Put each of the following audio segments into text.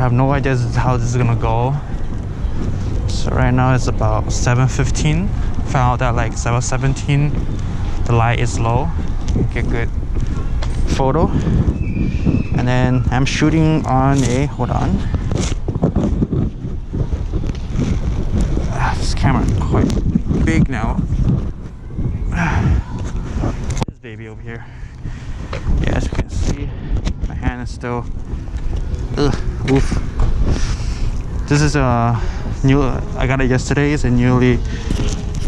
have no idea how this is gonna go. So right now it's about 7:15. Found out that like 7:17 the light is low. You can get good photo. And then I'm shooting on a, hold on. This camera is quite big now. This baby over here. Yeah, as you can see, my hand is still oof. This is a new, I got it yesterday. It's a newly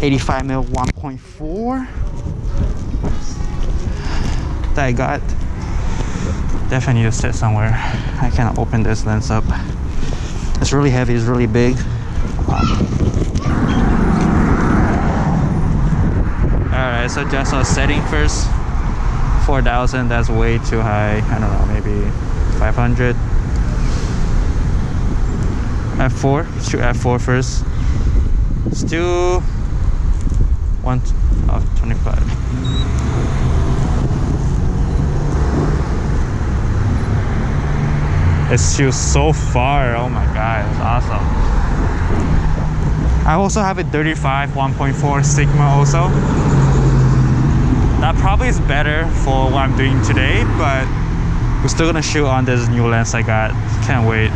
85mm 1.4 that I got. Definitely need to sit somewhere. I cannot open this lens up. It's really heavy, it's really big. Alright, so just a setting first. 4,000, that's way too high. I don't know, maybe 500. F4, shoot F4 first. Still 25. It's shoots so far. Oh my god, it's awesome. I also have a 35 1.4 Sigma also. That probably is better for what I'm doing today, but we're still gonna shoot on this new lens I got. Can't wait.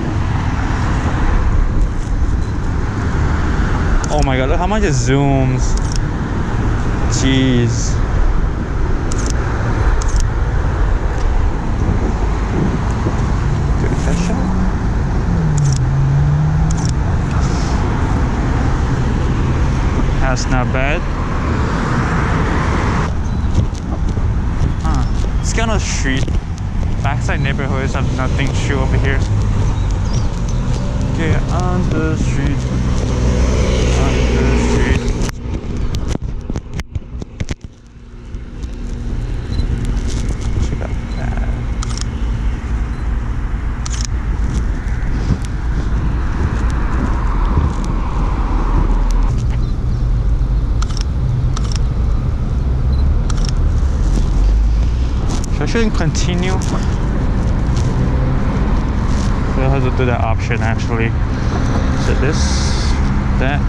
Oh my god, look how much it zooms. Jeez. Good that shot. That's not bad. It's kind of street. Backside neighborhoods have nothing to shoot over here. Get on the street. On the street. Check out that. So I shouldn't continue. We'll have to do that option actually. So this, that.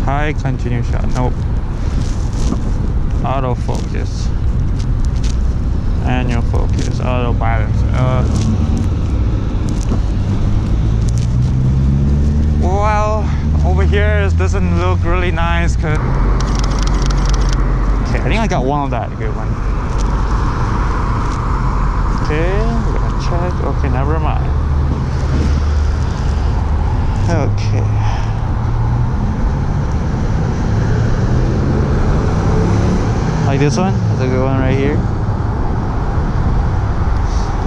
High continue shot. Nope. Autofocus. Manual focus. Auto balance. Well, over here it doesn't look really nice. Okay, I think I got one of that. Good one. Okay, we're gonna check. Okay, never mind. Okay. Like this one? That's a good one right here.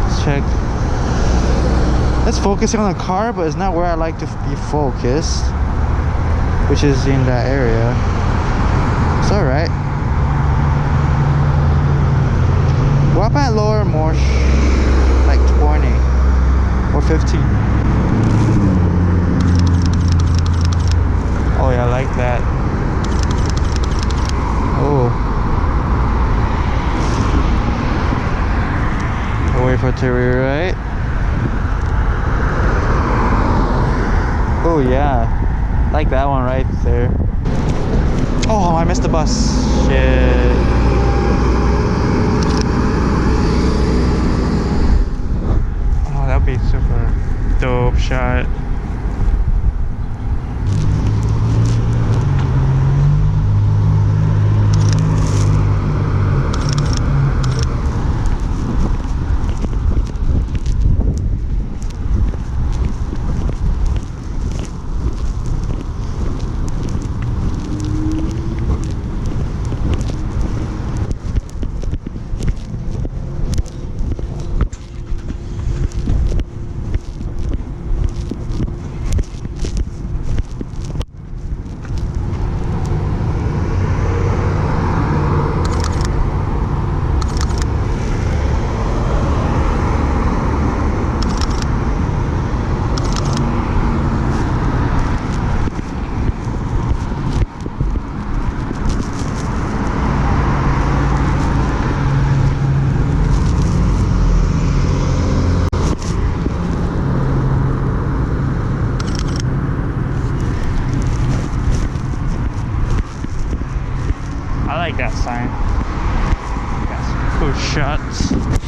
Let's check. It's focusing on the car, but it's not where I like to be focused, which is in that area. It's alright. What about lower more, like 20 or 15? Oh yeah, I like that. Oh. Wait for it to rewrite. Oh yeah, like that one right there. Oh, I missed the bus. Shit. Oh, that'd be super dope shot. sign. Yes, push shots.